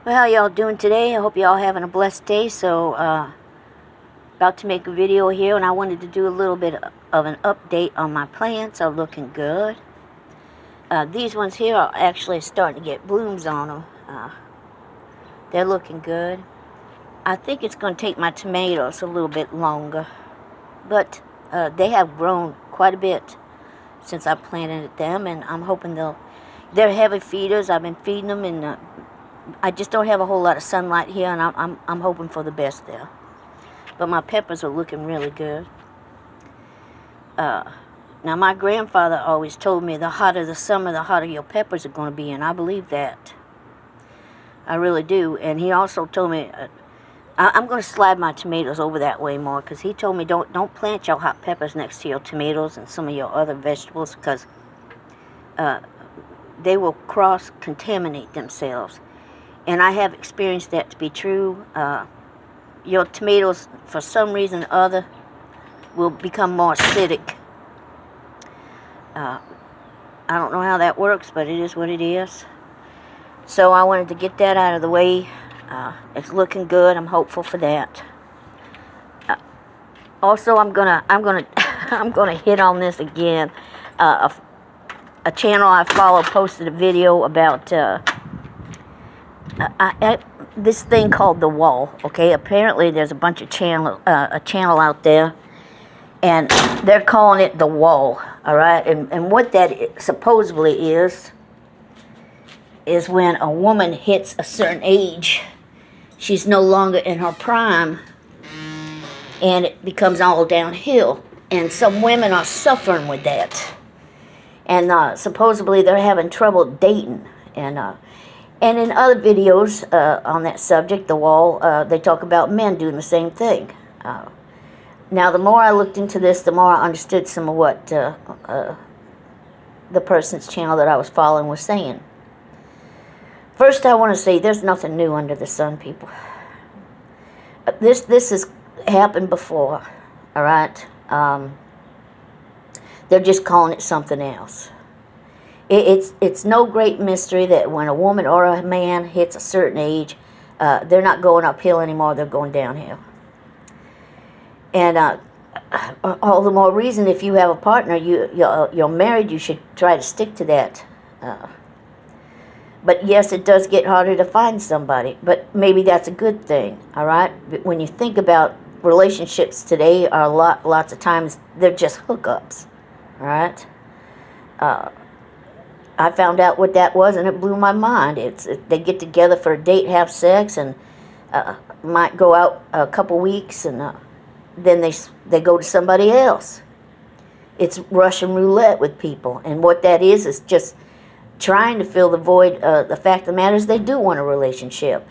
Well, how y'all doing today? I hope y'all having a blessed day. So, about to make a video here, and I wanted to do a little bit of an update on my plants. Are looking good. These ones here are actually starting to get blooms on them. They're looking good. I think it's going to take my tomatoes a little bit longer, but they have grown quite a bit since I planted them, and I'm hoping they're heavy feeders. I've been feeding them, and I just don't have a whole lot of sunlight here, and I'm hoping for the best there. But my peppers are looking really good. Now, my grandfather always told me the hotter the summer, the hotter your peppers are going to be, and I believe that. I really do. And he also told me, I'm going to slide my tomatoes over that way more, because he told me don't plant your hot peppers next to your tomatoes and some of your other vegetables, because they will cross-contaminate themselves. And I have experienced that to be true. Your tomatoes, for some reason or other, will become more acidic. I don't know how that works, but it is what it is. So I wanted to get that out of the way. It's looking good. I'm hopeful for that. Also, I'm gonna I'm gonna hit on this again. A channel I follow posted a video about this thing called The Wall. Okay, apparently there's a bunch of a channel out there, and they're calling it The Wall. All right, and what that supposedly is when a woman hits a certain age, she's no longer in her prime, and it becomes all downhill. And some women are suffering with that, and supposedly they're having trouble dating. And in other videos on that subject, The Wall, they talk about men doing the same thing. Now, the more I looked into this, the more I understood some of what the person's channel that I was following was saying. First, I want to say there's nothing new under the sun, people. This has happened before, all right? They're just calling it something else. It's no great mystery that when a woman or a man hits a certain age, they're not going uphill anymore, they're going downhill. And all the more reason, if you have a partner, you're married, you should try to stick to that. But yes, it does get harder to find somebody, but maybe that's a good thing, all right? But when you think about relationships today, are lots of times they're just hookups, all right? I found out what that was, and it blew my mind. They get together for a date, have sex, and might go out a couple weeks, and then they go to somebody else. It's Russian roulette with people, and what that is just trying to fill the void. The fact of the matter is they do want a relationship.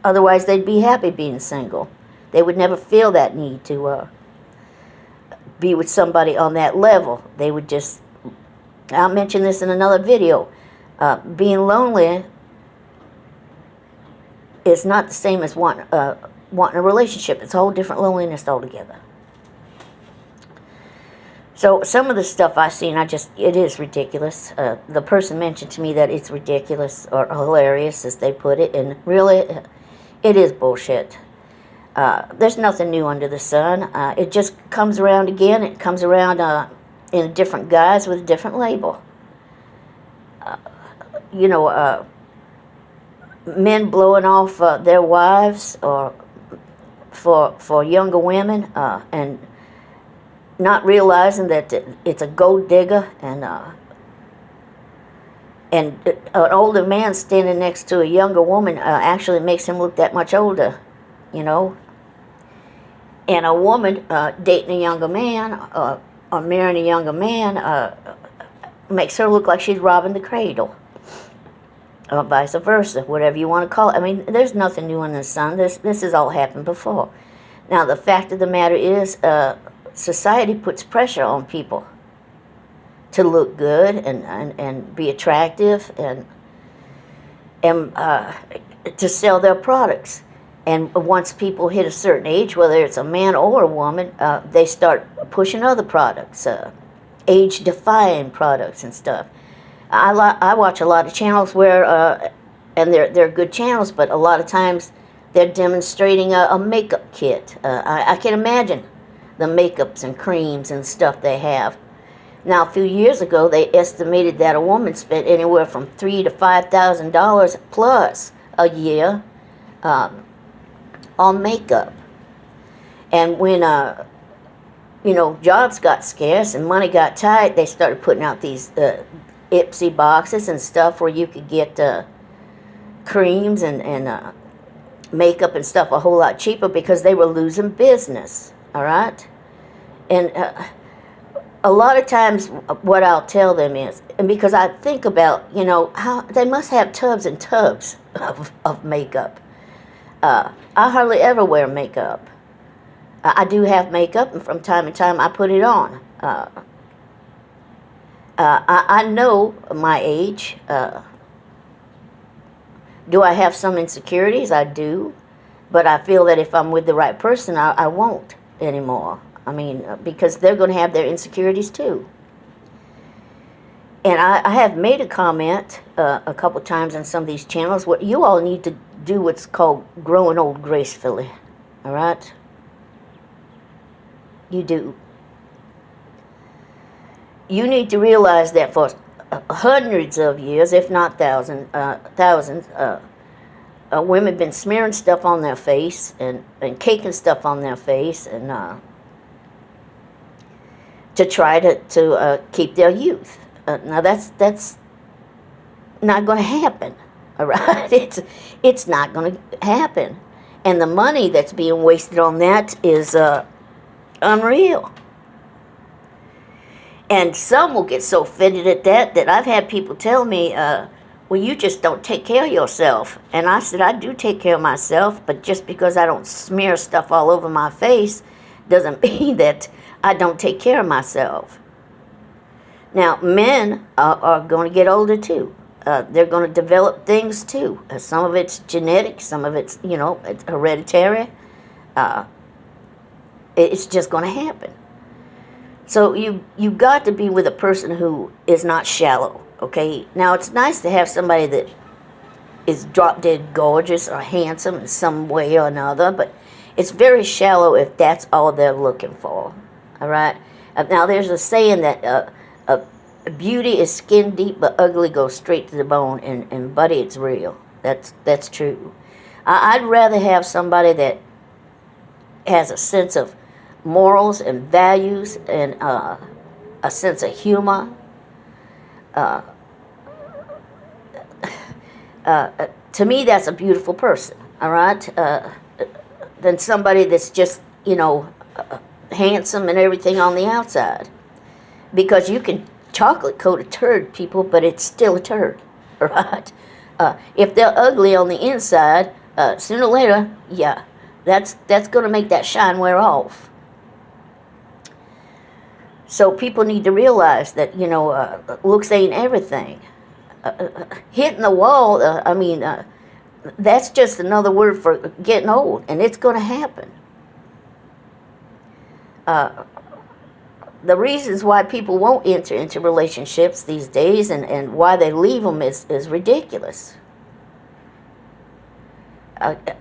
Otherwise, they'd be happy being single. They would never feel that need to be with somebody on that level. They would just... I'll mention this in another video. Being lonely is not the same as wanting a relationship. It's a whole different loneliness altogether. So some of the stuff I see, and it is ridiculous. The person mentioned to me that it's ridiculous or hilarious, as they put it, and really, it is bullshit. There's nothing new under the sun. It just comes around again. It comes around in a different guise with a different label. Men blowing off their wives or for younger women, and not realizing that it's a gold digger, and an older man standing next to a younger woman actually makes him look that much older, you know. And a woman dating a younger man or marrying a younger man makes her look like she's robbing the cradle, or vice versa, whatever you want to call it. I mean, there's nothing new in the sun. This has all happened before. Now, the fact of the matter is, society puts pressure on people to look good and be attractive and to sell their products. And once people hit a certain age, whether it's a man or a woman, they start pushing other products, age-defying products and stuff. I watch a lot of channels where and they're good channels, but a lot of times they're demonstrating a makeup kit. I can imagine the makeups and creams and stuff they have. Now, a few years ago, they estimated that a woman spent anywhere from $3,000 to $5,000 plus a year on makeup. And when jobs got scarce and money got tight, they started putting out these Ipsy boxes and stuff where you could get creams and makeup and stuff a whole lot cheaper because they were losing business. All right, and a lot of times what I'll tell them is, and because I think about, how they must have tubs and tubs of makeup. I hardly ever wear makeup. I do have makeup, and from time to time I put it on. I know my age. Do I have some insecurities? I do. But I feel that if I'm with the right person, I won't anymore. I mean, because they're going to have their insecurities too. And I have made a comment a couple times on some of these channels. What you all need to do what's called growing old gracefully. All right? You do. You need to realize that for hundreds of years, if not thousands, women have been smearing stuff on their face and caking stuff on their face and to try to keep their youth. Now that's not going to happen. All right, it's not going to happen, and the money that's being wasted on that is unreal. And some will get so offended at that I've had people tell me, well, you just don't take care of yourself. And I said, I do take care of myself, but just because I don't smear stuff all over my face doesn't mean that I don't take care of myself. Now, men are going to get older too. They're going to develop things too. Some of it's genetic, some of it's, it's hereditary. It's just going to happen. So you got to be with a person who is not shallow, okay? Now, it's nice to have somebody that is drop-dead gorgeous or handsome in some way or another, but it's very shallow if that's all they're looking for, all right? Now, there's a saying that beauty is skin deep, but ugly goes straight to the bone, and buddy, it's real. That's true. I'd rather have somebody that has a sense of morals and values and a sense of humor. To me, that's a beautiful person, all right? Than somebody that's just, handsome and everything on the outside. Because you can chocolate coat a turd, people, but it's still a turd, right? If they're ugly on the inside, sooner or later, yeah, that's going to make that shine wear off. So people need to realize that, looks ain't everything. Hitting the wall, that's just another word for getting old, and it's going to happen. The reasons why people won't enter into relationships these days and why they leave them is ridiculous.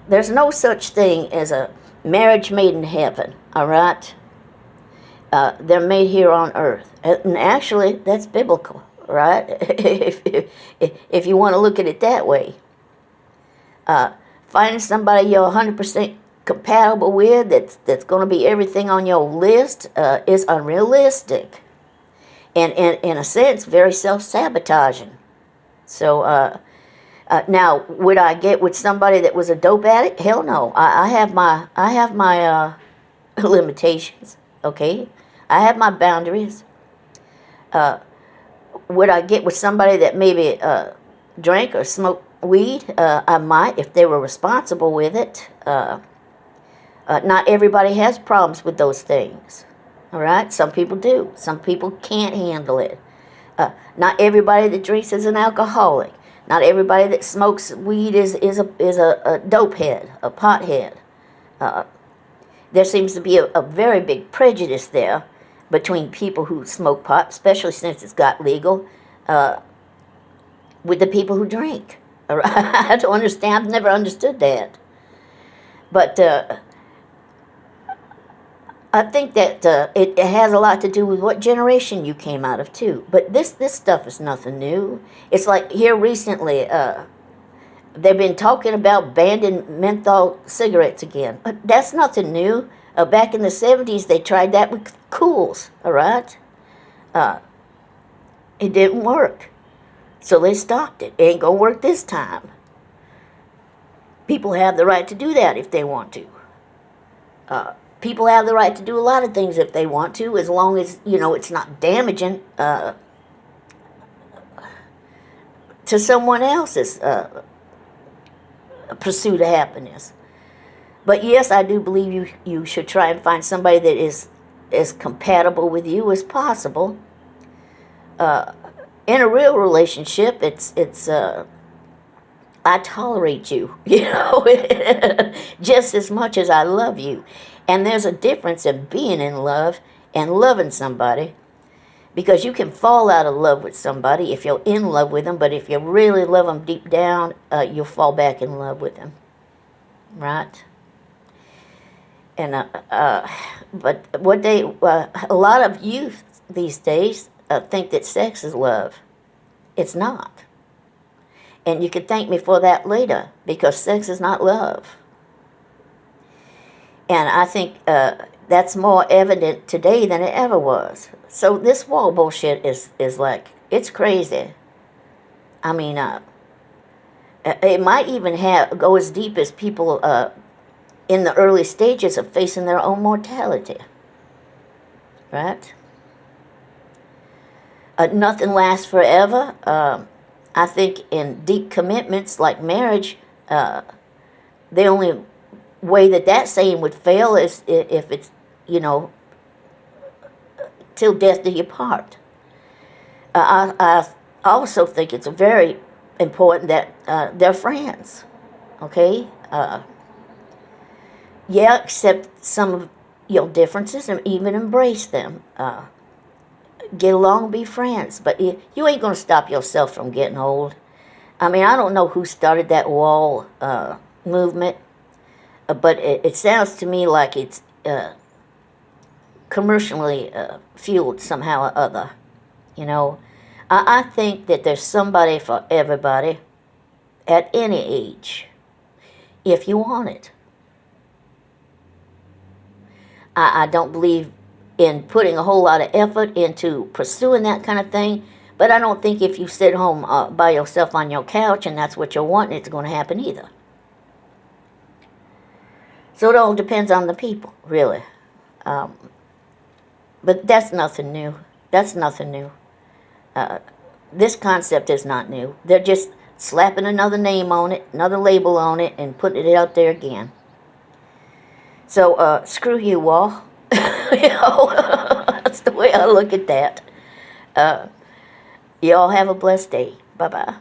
There's no such thing as a marriage made in heaven, all right? They're made here on earth. And actually, that's biblical, right? if you want to look at it that way. Finding somebody you're 100% compatible with, that's going to be everything on your list, is unrealistic. And in a sense, very self-sabotaging. So, now, would I get with somebody that was a dope addict? Hell no. I have my limitations, okay? I have my boundaries. Would I get with somebody that maybe drank or smoked weed? I might, if they were responsible with it. Not everybody has problems with those things. All right? Some people do. Some people can't handle it. Not everybody that drinks is an alcoholic. Not everybody that smokes weed is a dope head, a pothead. There seems to be a very big prejudice there between people who smoke pot, especially since it's got legal, with the people who drink. All right? I don't understand. I've never understood that. But I think that it has a lot to do with what generation you came out of too. But this stuff is nothing new. It's like here recently, they've been talking about banning menthol cigarettes again. That's nothing new. Back in the 70s, they tried that with Cools. All right, it didn't work, so they stopped it. It ain't gonna work this time. People have the right to do that if they want to. People have the right to do a lot of things if they want to, as long as, it's not damaging to someone else's pursuit of happiness. But yes, I do believe you should try and find somebody that is as compatible with you as possible. In a real relationship, it's I tolerate you, just as much as I love you. And there's a difference in being in love and loving somebody, because you can fall out of love with somebody if you're in love with them, but if you really love them deep down, you'll fall back in love with them, right? And but a lot of youth these days think that sex is love. It's not. And you can thank me for that later, because sex is not love. And I think that's more evident today than it ever was. So this wall bullshit is like, it's crazy. I mean, it might even go as deep as people in the early stages of facing their own mortality. Right? Nothing lasts forever. I think in deep commitments like marriage, the only way that saying would fail is if it's, till death do you part. I also think it's very important that they're friends, okay? Accept some of your differences and even embrace them. Get along, be friends, but you ain't going to stop yourself from getting old. I mean, I don't know who started that wall movement, but it sounds to me like it's commercially fueled somehow or other. I think that there's somebody for everybody at any age, if you want it. I don't believe in putting a whole lot of effort into pursuing that kind of thing, but I don't think if you sit home by yourself on your couch and that's what you're wanting, it's going to happen either. So it all depends on the people, really. But that's nothing new. That's nothing new. This concept is not new. They're just slapping another name on it, another label on it, and putting it out there again. So screw you, wall. That's the way I look at that. Y'all have a blessed day. Bye-bye.